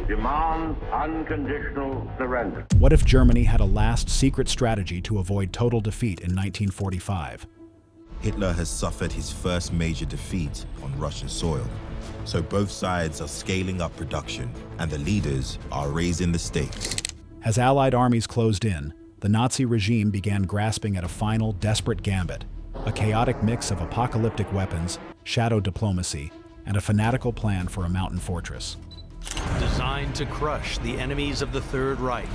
demands unconditional surrender. What if Germany had a last secret strategy to avoid total defeat in 1945? Hitler has suffered his first major defeat on Russian soil. So both sides are scaling up production, and the leaders are raising the stakes. As Allied armies closed in, the Nazi regime began grasping at a final, desperate gambit, a chaotic mix of apocalyptic weapons, shadow diplomacy, and a fanatical plan for a mountain fortress. Designed to crush the enemies of the Third Reich.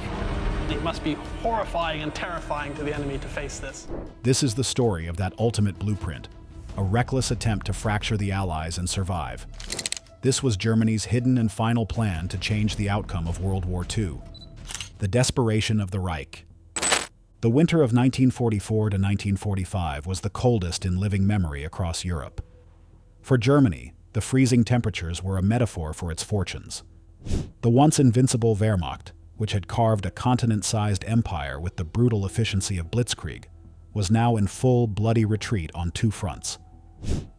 It must be horrifying and terrifying to the enemy to face this. This is the story of that ultimate blueprint, a reckless attempt to fracture the Allies and survive. This was Germany's hidden and final plan to change the outcome of World War II. The desperation of the Reich. The winter of 1944 to 1945 was the coldest in living memory across Europe. For Germany, the freezing temperatures were a metaphor for its fortunes. The once invincible Wehrmacht, which had carved a continent-sized empire with the brutal efficiency of blitzkrieg, was now in full, bloody retreat on two fronts.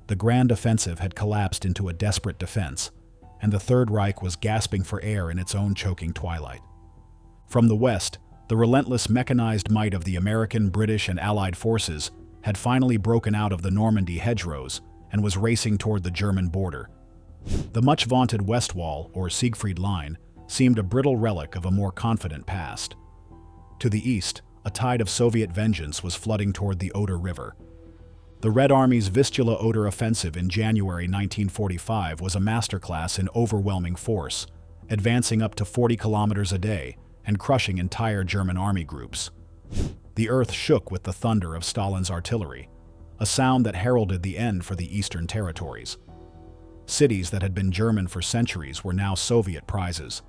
The Grand Offensive had collapsed into a desperate defense, and the Third Reich was gasping for air in its own choking twilight. From the west, the relentless mechanized might of the American, British, and Allied forces had finally broken out of the Normandy hedgerows and was racing toward the German border. The much-vaunted West Wall, or Siegfried Line, seemed a brittle relic of a more confident past. To the east, a tide of Soviet vengeance was flooding toward the Oder River. The Red Army's Vistula-Oder offensive in January 1945 was a masterclass in overwhelming force, advancing up to 40 kilometers a day and crushing entire German army groups. The earth shook with the thunder of Stalin's artillery, a sound that heralded the end for the Eastern territories. Cities that had been German for centuries were now Soviet prizes,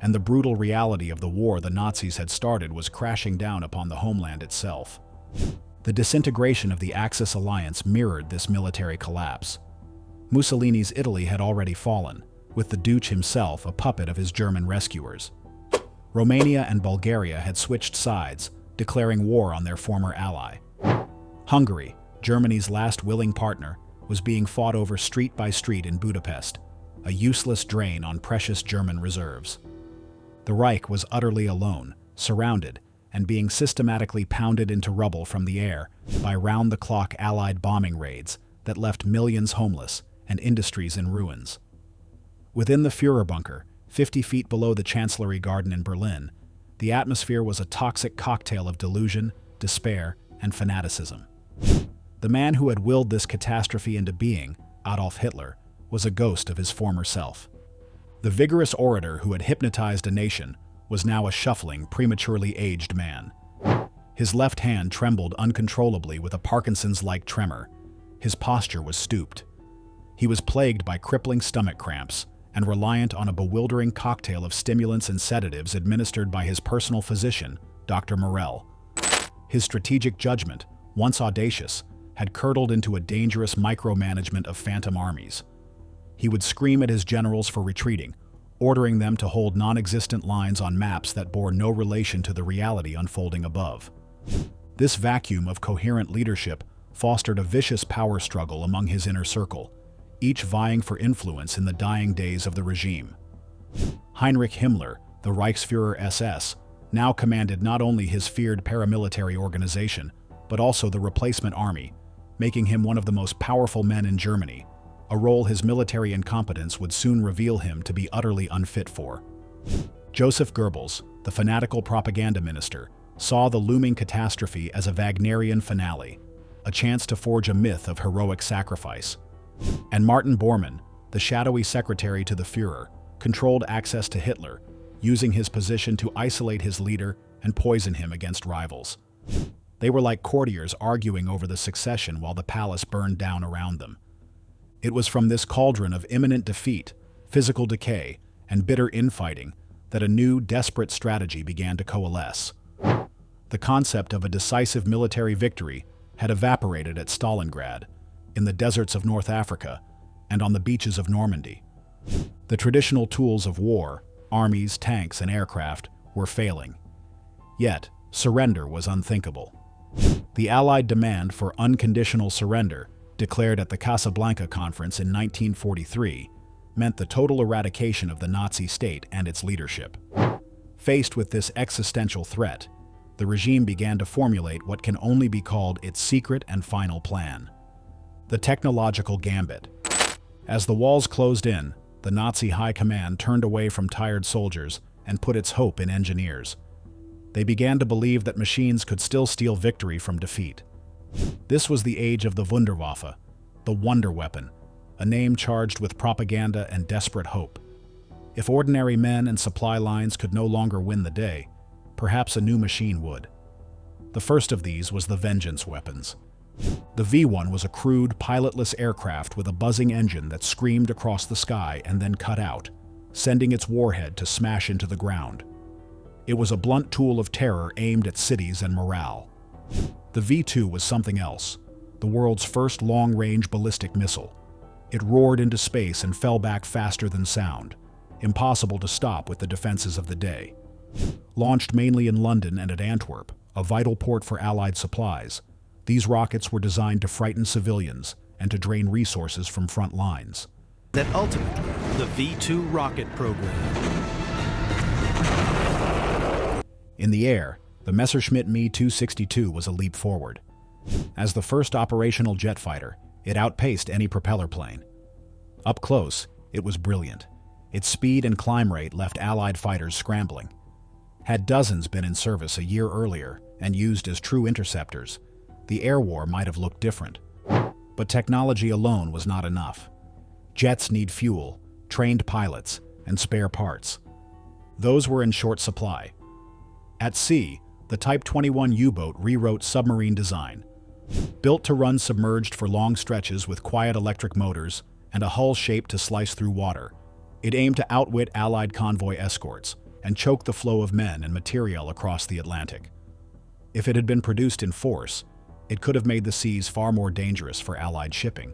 and the brutal reality of the war the Nazis had started was crashing down upon the homeland itself. The disintegration of the Axis alliance mirrored this military collapse. Mussolini's Italy had already fallen, with the Duce himself a puppet of his German rescuers. Romania and Bulgaria had switched sides, declaring war on their former ally. Hungary, Germany's last willing partner, was being fought over street by street in Budapest, a useless drain on precious German reserves. The Reich was utterly alone, surrounded, and being systematically pounded into rubble from the air by round-the-clock Allied bombing raids that left millions homeless and industries in ruins. Within the Führer bunker, 50 feet below the Chancellery Garden in Berlin, the atmosphere was a toxic cocktail of delusion, despair, and fanaticism. The man who had willed this catastrophe into being, Adolf Hitler, was a ghost of his former self. The vigorous orator who had hypnotized a nation was now a shuffling, prematurely aged man. His left hand trembled uncontrollably with a Parkinson's-like tremor. His posture was stooped. He was plagued by crippling stomach cramps and reliant on a bewildering cocktail of stimulants and sedatives administered by his personal physician, Dr. Morell. His strategic judgment, once audacious, had curdled into a dangerous micromanagement of phantom armies. He would scream at his generals for retreating, ordering them to hold non-existent lines on maps that bore no relation to the reality unfolding above. This vacuum of coherent leadership fostered a vicious power struggle among his inner circle, each vying for influence in the dying days of the regime. Heinrich Himmler, the Reichsführer SS, now commanded not only his feared paramilitary organization, but also the replacement army, making him one of the most powerful men in Germany, a role his military incompetence would soon reveal him to be utterly unfit for. Joseph Goebbels, the fanatical propaganda minister, saw the looming catastrophe as a Wagnerian finale, a chance to forge a myth of heroic sacrifice. And Martin Bormann, the shadowy secretary to the Führer, controlled access to Hitler, using his position to isolate his leader and poison him against rivals. They were like courtiers arguing over the succession while the palace burned down around them. It was from this cauldron of imminent defeat, physical decay, and bitter infighting that a new, desperate strategy began to coalesce. The concept of a decisive military victory had evaporated at Stalingrad, in the deserts of North Africa, and on the beaches of Normandy. The traditional tools of war, armies, tanks, and aircraft, were failing. Yet, surrender was unthinkable. The Allied demand for unconditional surrender, declared at the Casablanca Conference in 1943, meant the total eradication of the Nazi state and its leadership. Faced with this existential threat, the regime began to formulate what can only be called its secret and final plan: the technological gambit. As the walls closed in, the Nazi high command turned away from tired soldiers and put its hope in engineers. They began to believe that machines could still steal victory from defeat. This was the age of the Wunderwaffe, the wonder weapon, a name charged with propaganda and desperate hope. If ordinary men and supply lines could no longer win the day, perhaps a new machine would. The first of these was the vengeance weapons. The V-1 was a crude, pilotless aircraft with a buzzing engine that screamed across the sky and then cut out, sending its warhead to smash into the ground. It was a blunt tool of terror aimed at cities and morale. The V-2 was something else, the world's first long-range ballistic missile. It roared into space and fell back faster than sound, impossible to stop with the defenses of the day. Launched mainly in London and at Antwerp, a vital port for Allied supplies, these rockets were designed to frighten civilians and to drain resources from front lines. That ultimately, the V-2 rocket program. In the air, the Messerschmitt Me-262 was a leap forward. As the first operational jet fighter, it outpaced any propeller plane. Up close, it was brilliant. Its speed and climb rate left Allied fighters scrambling. Had dozens been in service a year earlier and used as true interceptors, the air war might have looked different. But technology alone was not enough. Jets need fuel, trained pilots, and spare parts. Those were in short supply. At sea, the Type 21 U-boat rewrote submarine design. Built to run submerged for long stretches with quiet electric motors and a hull shaped to slice through water, it aimed to outwit Allied convoy escorts and choke the flow of men and material across the Atlantic. If it had been produced in force, it could have made the seas far more dangerous for Allied shipping.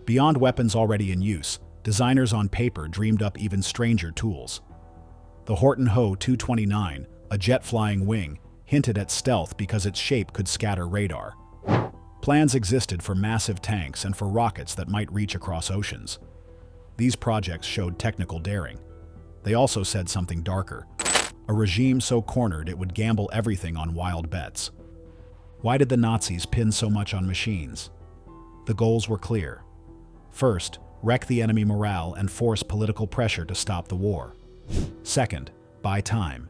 Beyond weapons already in use, designers on paper dreamed up even stranger tools. The Horton Ho 229, a jet-flying wing, hinted at stealth because its shape could scatter radar. Plans existed for massive tanks and for rockets that might reach across oceans. These projects showed technical daring. They also said something darker: a regime so cornered it would gamble everything on wild bets. Why did the Nazis pin so much on machines? The goals were clear. First, wreck the enemy morale and force political pressure to stop the war. Second, buy time.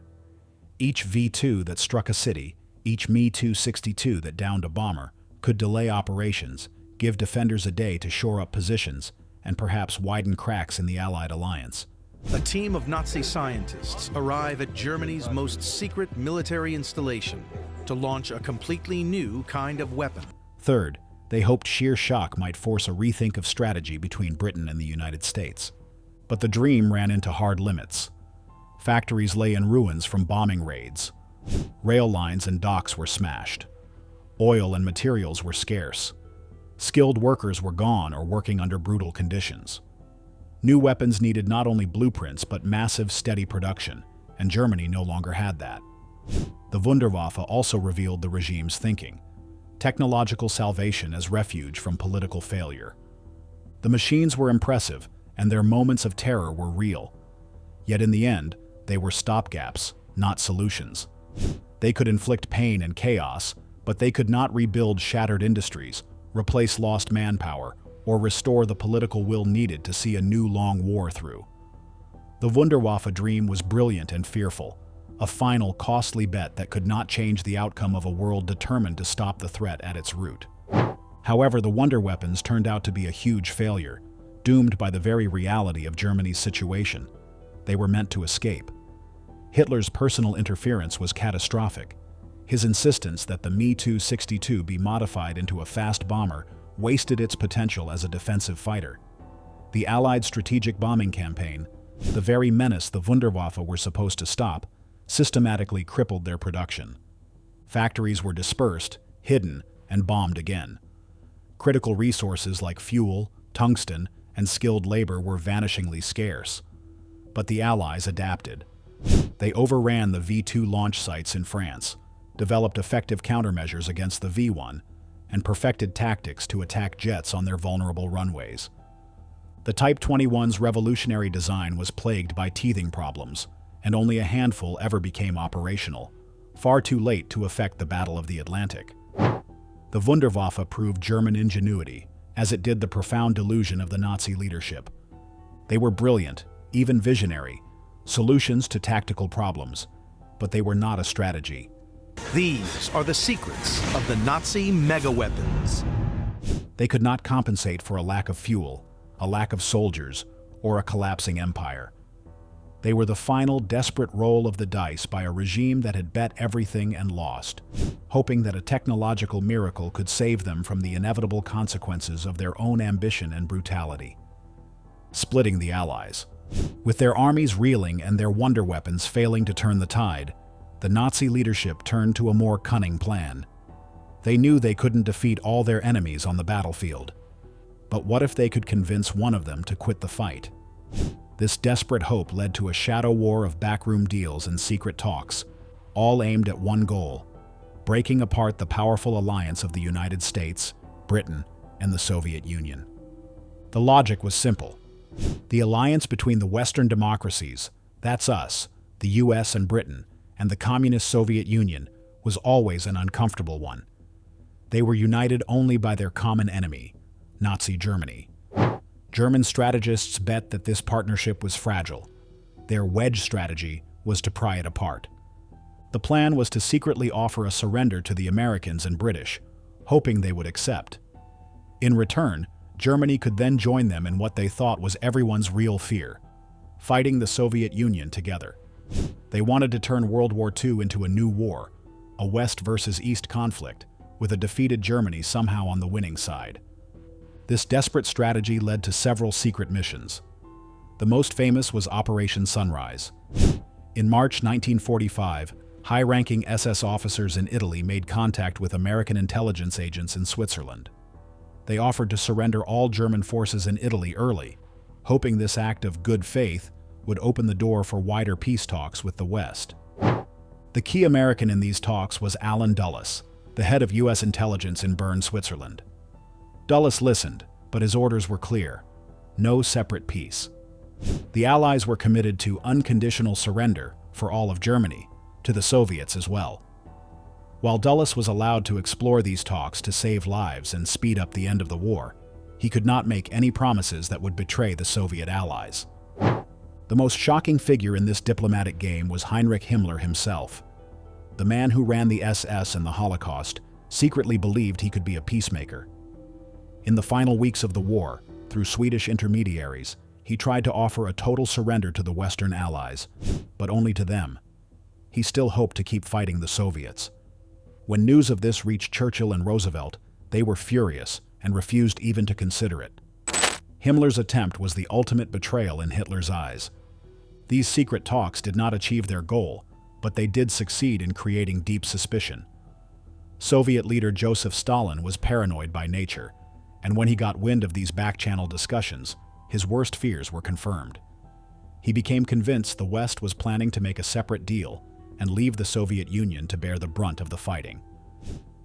Each V-2 that struck a city, each Me-262 that downed a bomber, could delay operations, give defenders a day to shore up positions, and perhaps widen cracks in the Allied alliance. A team of Nazi scientists arrive at Germany's most secret military installation to launch a completely new kind of weapon. Third, they hoped sheer shock might force a rethink of strategy between Britain and the United States. But the dream ran into hard limits. Factories lay in ruins from bombing raids. Rail lines and docks were smashed. Oil and materials were scarce. Skilled workers were gone or working under brutal conditions. New weapons needed not only blueprints but massive, steady production, and Germany no longer had that. The Wunderwaffe also revealed the regime's thinking: technological salvation as refuge from political failure. The machines were impressive, and their moments of terror were real. Yet in the end, they were stopgaps, not solutions. They could inflict pain and chaos, but they could not rebuild shattered industries, replace lost manpower, or restore the political will needed to see a new long war through. The Wunderwaffe dream was brilliant and fearful, a final, costly bet that could not change the outcome of a world determined to stop the threat at its root. However, the wonder weapons turned out to be a huge failure, doomed by the very reality of Germany's situation. They were meant to escape. Hitler's personal interference was catastrophic. His insistence that the Me-262 be modified into a fast bomber wasted its potential as a defensive fighter. The Allied strategic bombing campaign, the very menace the Wunderwaffe were supposed to stop, systematically crippled their production. Factories were dispersed, hidden, and bombed again. Critical resources like fuel, tungsten, and skilled labor were vanishingly scarce. But the Allies adapted. They overran the V-2 launch sites in France, developed effective countermeasures against the V-1, and perfected tactics to attack jets on their vulnerable runways. The Type 21's revolutionary design was plagued by teething problems, and only a handful ever became operational, far too late to affect the Battle of the Atlantic. The Wunderwaffe proved German ingenuity, as it did the profound delusion of the Nazi leadership. They were brilliant, even visionary, solutions to tactical problems, but they were not a strategy. These are the secrets of the Nazi mega-weapons. They could not compensate for a lack of fuel, a lack of soldiers, or a collapsing empire. They were the final desperate roll of the dice by a regime that had bet everything and lost, hoping that a technological miracle could save them from the inevitable consequences of their own ambition and brutality. Splitting the Allies. With their armies reeling and their wonder weapons failing to turn the tide, the Nazi leadership turned to a more cunning plan. They knew they couldn't defeat all their enemies on the battlefield. But what if they could convince one of them to quit the fight? This desperate hope led to a shadow war of backroom deals and secret talks, all aimed at one goal: breaking apart the powerful alliance of the United States, Britain, and the Soviet Union. The logic was simple. The alliance between the Western democracies, that's us, the US and Britain, and the Communist Soviet Union, was always an uncomfortable one. They were united only by their common enemy, Nazi Germany. German strategists bet that this partnership was fragile. Their wedge strategy was to pry it apart. The plan was to secretly offer a surrender to the Americans and British, hoping they would accept. In return, Germany could then join them in what they thought was everyone's real fear: fighting the Soviet Union together. They wanted to turn World War II into a new war, a West versus East conflict, with a defeated Germany somehow on the winning side. This desperate strategy led to several secret missions. The most famous was Operation Sunrise. In March 1945, high-ranking SS officers in Italy made contact with American intelligence agents in Switzerland. They offered to surrender all German forces in Italy early, hoping this act of good faith would open the door for wider peace talks with the West. The key American in these talks was Allen Dulles, the head of U.S. intelligence in Bern, Switzerland. Dulles listened, but his orders were clear: no separate peace. The Allies were committed to unconditional surrender for all of Germany, to the Soviets as well. While Dulles was allowed to explore these talks to save lives and speed up the end of the war, he could not make any promises that would betray the Soviet allies. The most shocking figure in this diplomatic game was Heinrich Himmler himself. The man who ran the SS and the Holocaust secretly believed he could be a peacemaker. In the final weeks of the war, through Swedish intermediaries, he tried to offer a total surrender to the Western Allies, but only to them. He still hoped to keep fighting the Soviets. When news of this reached Churchill and Roosevelt, they were furious and refused even to consider it. Himmler's attempt was the ultimate betrayal in Hitler's eyes. These secret talks did not achieve their goal, but they did succeed in creating deep suspicion. Soviet leader Joseph Stalin was paranoid by nature, and when he got wind of these back-channel discussions, his worst fears were confirmed. He became convinced the West was planning to make a separate deal and leave the Soviet Union to bear the brunt of the fighting.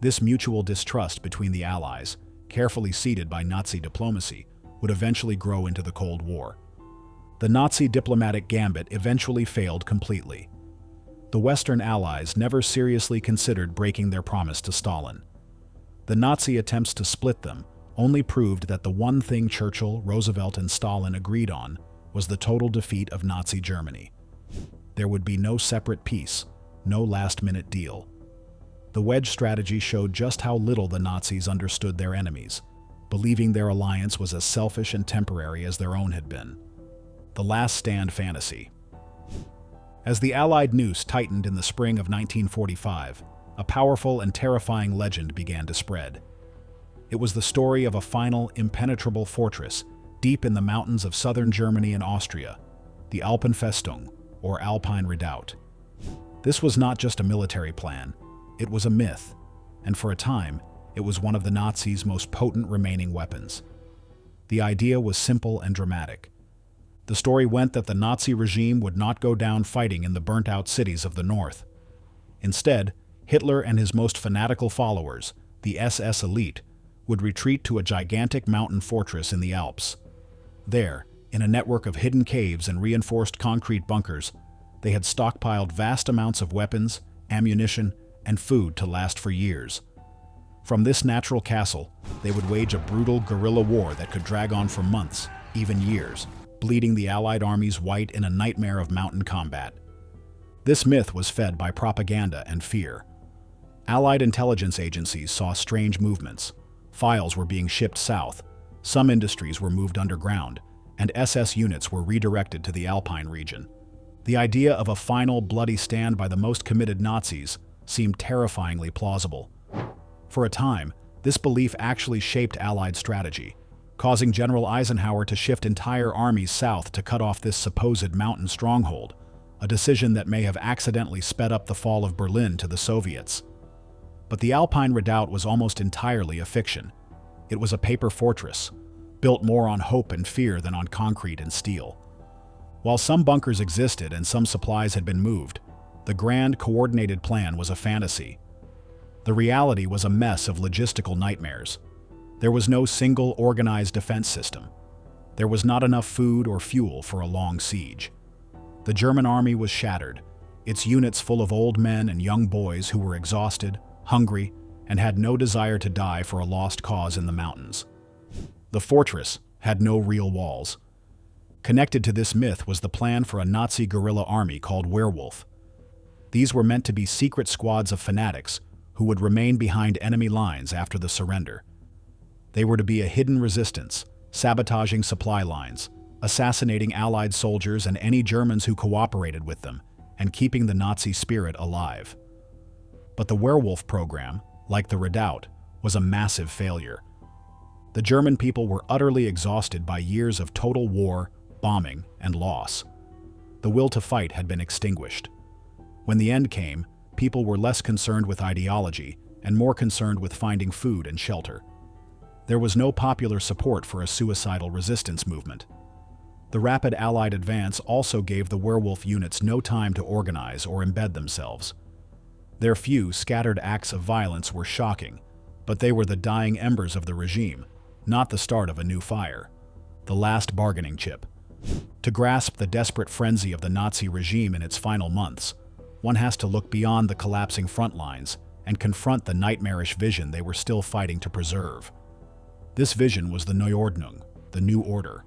This mutual distrust between the Allies, carefully seeded by Nazi diplomacy, would eventually grow into the Cold War. The Nazi diplomatic gambit eventually failed completely. The Western Allies never seriously considered breaking their promise to Stalin. The Nazi attempts to split them only proved that the one thing Churchill, Roosevelt, and Stalin agreed on was the total defeat of Nazi Germany. There would be no separate peace, no last-minute deal. The wedge strategy showed just how little the Nazis understood their enemies, believing their alliance was as selfish and temporary as their own had been. The last stand fantasy. As the Allied noose tightened in the spring of 1945, a powerful and terrifying legend began to spread. It was the story of a final, impenetrable fortress deep in the mountains of southern Germany and Austria, the Alpine Festung, or Alpine Redoubt. This was not just a military plan, it was a myth, and for a time, it was one of the Nazis' most potent remaining weapons. The idea was simple and dramatic. The story went that the Nazi regime would not go down fighting in the burnt-out cities of the north. Instead, Hitler and his most fanatical followers, the SS elite, would retreat to a gigantic mountain fortress in the Alps. There, in a network of hidden caves and reinforced concrete bunkers, they had stockpiled vast amounts of weapons, ammunition, and food to last for years. From this natural castle, they would wage a brutal guerrilla war that could drag on for months, even years, bleeding the Allied armies white in a nightmare of mountain combat. This myth was fed by propaganda and fear. Allied intelligence agencies saw strange movements. Files were being shipped south, some industries were moved underground, and SS units were redirected to the Alpine region. The idea of a final, bloody stand by the most committed Nazis seemed terrifyingly plausible. For a time, this belief actually shaped Allied strategy, causing General Eisenhower to shift entire armies south to cut off this supposed mountain stronghold, a decision that may have accidentally sped up the fall of Berlin to the Soviets. But the Alpine redoubt was almost entirely a fiction. It was a paper fortress, built more on hope and fear than on concrete and steel. While some bunkers existed and some supplies had been moved, the grand, coordinated plan was a fantasy. The reality was a mess of logistical nightmares. There was no single, organized defense system. There was not enough food or fuel for a long siege. The German army was shattered, its units full of old men and young boys who were exhausted, hungry, and had no desire to die for a lost cause in the mountains. The fortress had no real walls. Connected to this myth was the plan for a Nazi guerrilla army called Werewolf. These were meant to be secret squads of fanatics who would remain behind enemy lines after the surrender. They were to be a hidden resistance, sabotaging supply lines, assassinating Allied soldiers and any Germans who cooperated with them, and keeping the Nazi spirit alive. But the Werewolf program, like the Redoubt, was a massive failure. The German people were utterly exhausted by years of total war, bombing, and loss. The will to fight had been extinguished. When the end came, people were less concerned with ideology and more concerned with finding food and shelter. There was no popular support for a suicidal resistance movement. The rapid Allied advance also gave the Werewolf units no time to organize or embed themselves. Their few scattered acts of violence were shocking, but they were the dying embers of the regime, not the start of a new fire, the last bargaining chip. To grasp the desperate frenzy of the Nazi regime in its final months, one has to look beyond the collapsing front lines and confront the nightmarish vision they were still fighting to preserve. This vision was the Neuordnung, the New Order.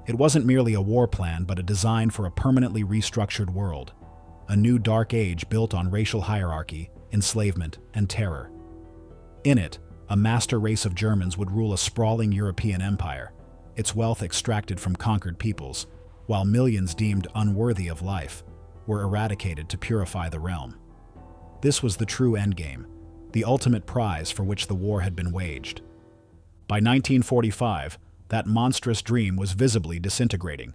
It wasn't merely a war plan, but a design for a permanently restructured world, a new dark age built on racial hierarchy, enslavement, and terror. In it, a master race of Germans would rule a sprawling European empire, its wealth extracted from conquered peoples, while millions deemed unworthy of life were eradicated to purify the realm. This was the true endgame, the ultimate prize for which the war had been waged. By 1945, that monstrous dream was visibly disintegrating.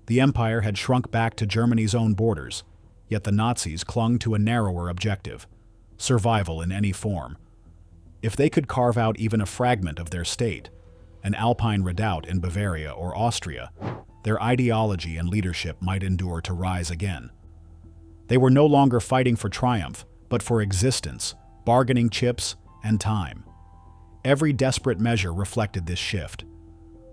The empire had shrunk back to Germany's own borders, yet the Nazis clung to a narrower objective: survival in any form. If they could carve out even a fragment of their state, an Alpine redoubt in Bavaria or Austria, their ideology and leadership might endure to rise again. They were no longer fighting for triumph, but for existence, bargaining chips, and time. Every desperate measure reflected this shift.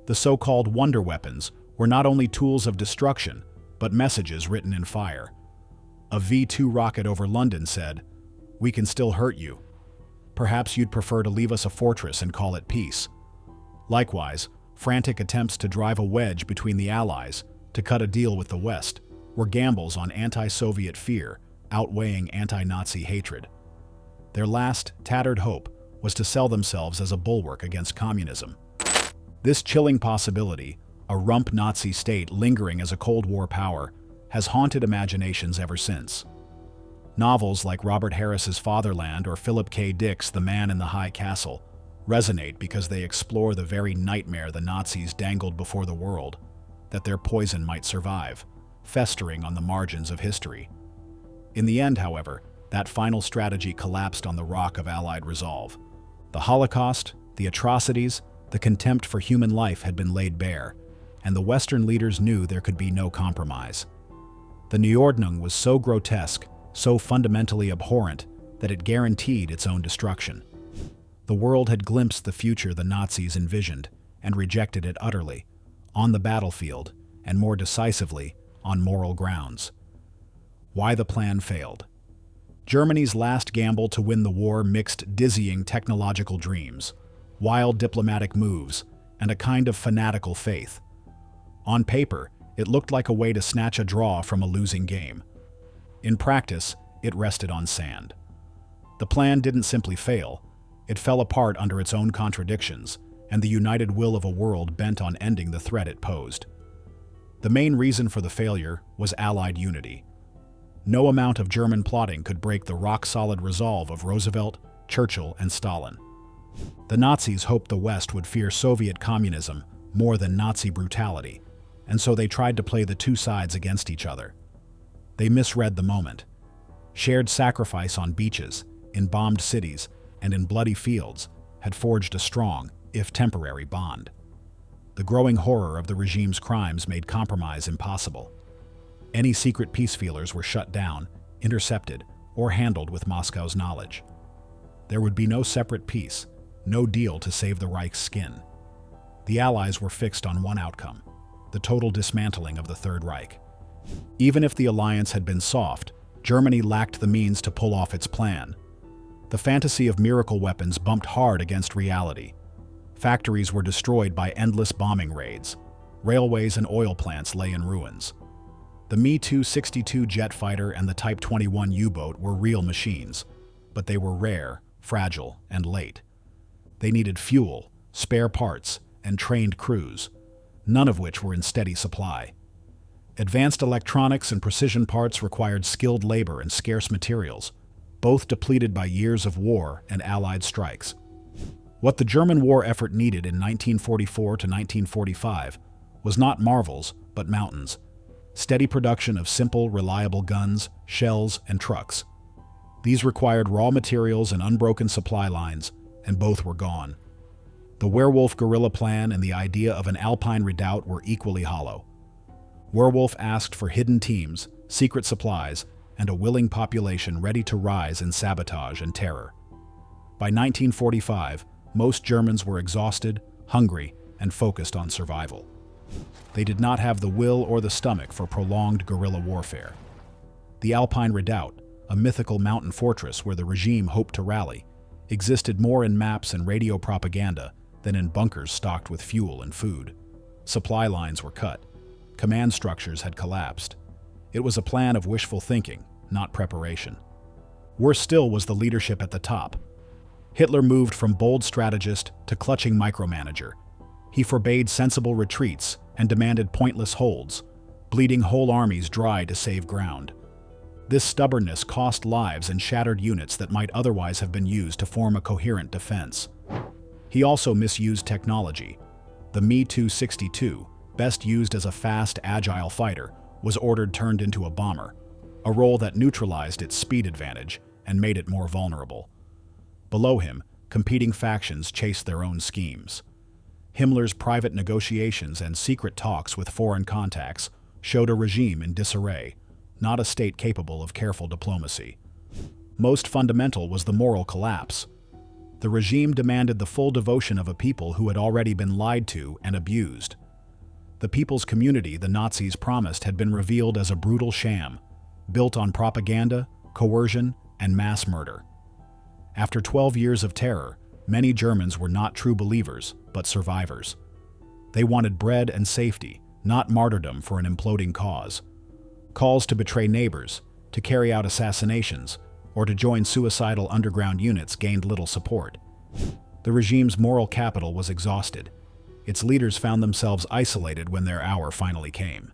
The so-called wonder weapons were not only tools of destruction, but messages written in fire. A V-2 rocket over London said, "We can still hurt you. Perhaps you'd prefer to leave us a fortress and call it peace." Likewise, frantic attempts to drive a wedge between the Allies, to cut a deal with the West, were gambles on anti-Soviet fear, outweighing anti-Nazi hatred. Their last, tattered hope was to sell themselves as a bulwark against communism. This chilling possibility, a rump Nazi state lingering as a Cold War power, has haunted imaginations ever since. Novels like Robert Harris's Fatherland or Philip K. Dick's The Man in the High Castle resonate because they explore the very nightmare the Nazis dangled before the world, that their poison might survive, festering on the margins of history. In the end, however, that final strategy collapsed on the rock of Allied resolve. The Holocaust, the atrocities, the contempt for human life had been laid bare, and the Western leaders knew there could be no compromise. The Neuordnung was so grotesque, so fundamentally abhorrent, that it guaranteed its own destruction. The world had glimpsed the future the Nazis envisioned and rejected it utterly, on the battlefield, and more decisively, on moral grounds. Why the plan failed. Germany's last gamble to win the war mixed dizzying technological dreams, wild diplomatic moves, and a kind of fanatical faith. On paper, it looked like a way to snatch a draw from a losing game. In practice, it rested on sand. The plan didn't simply fail, it fell apart under its own contradictions and the united will of a world bent on ending the threat it posed. The main reason for the failure was Allied unity. No amount of German plotting could break the rock-solid resolve of Roosevelt, Churchill, and Stalin. The Nazis hoped the West would fear Soviet communism more than Nazi brutality, and so they tried to play the two sides against each other. They misread the moment. Shared sacrifice on beaches, in bombed cities, and in bloody fields had forged a strong, if temporary, bond. The growing horror of the regime's crimes made compromise impossible. Any secret peace feelers were shut down, intercepted, or handled with Moscow's knowledge. There would be no separate peace, no deal to save the Reich's skin. The Allies were fixed on one outcome: the total dismantling of the Third Reich. Even if the alliance had been soft, Germany lacked the means to pull off its plan. The fantasy of miracle weapons bumped hard against reality. Factories were destroyed by endless bombing raids. Railways and oil plants lay in ruins. The Me-262 jet fighter and the Type 21 U-boat were real machines, but they were rare, fragile, and late. They needed fuel, spare parts, and trained crews, none of which were in steady supply. Advanced electronics and precision parts required skilled labor and scarce materials, both depleted by years of war and Allied strikes. What the German war effort needed in 1944 to 1945 was not marvels, but mountains. Steady production of simple, reliable guns, shells, and trucks. These required raw materials and unbroken supply lines, and both were gone. The Werewolf guerrilla plan and the idea of an Alpine redoubt were equally hollow. Werewolf asked for hidden teams, secret supplies, and a willing population ready to rise in sabotage and terror. By 1945, most Germans were exhausted, hungry, and focused on survival. They did not have the will or the stomach for prolonged guerrilla warfare. The Alpine redoubt, a mythical mountain fortress where the regime hoped to rally, existed more in maps and radio propaganda than in bunkers stocked with fuel and food. Supply lines were cut. Command structures had collapsed. It was a plan of wishful thinking, not preparation. Worse still was the leadership at the top. Hitler moved from bold strategist to clutching micromanager. He forbade sensible retreats and demanded pointless holds, bleeding whole armies dry to save ground. This stubbornness cost lives and shattered units that might otherwise have been used to form a coherent defense. He also misused technology. The Me-262, best used as a fast, agile fighter, was ordered turned into a bomber, a role that neutralized its speed advantage and made it more vulnerable. Below him, competing factions chased their own schemes. Himmler's private negotiations and secret talks with foreign contacts showed a regime in disarray, not a state capable of careful diplomacy. Most fundamental was the moral collapse. The regime demanded the full devotion of a people who had already been lied to and abused. The people's community the Nazis promised had been revealed as a brutal sham, built on propaganda, coercion, and mass murder. After 12 years of terror, many Germans were not true believers, but survivors. They wanted bread and safety, not martyrdom for an imploding cause. Calls to betray neighbors, to carry out assassinations, or to join suicidal underground units gained little support. The regime's moral capital was exhausted. Its leaders found themselves isolated when their hour finally came.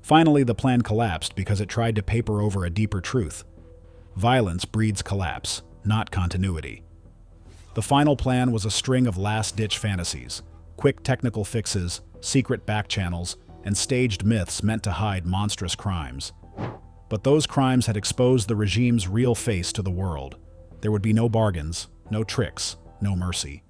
Finally, the plan collapsed because it tried to paper over a deeper truth. Violence breeds collapse, not continuity. The final plan was a string of last-ditch fantasies, quick technical fixes, secret back channels, and staged myths meant to hide monstrous crimes. But those crimes had exposed the regime's real face to the world. There would be no bargains, no tricks, no mercy.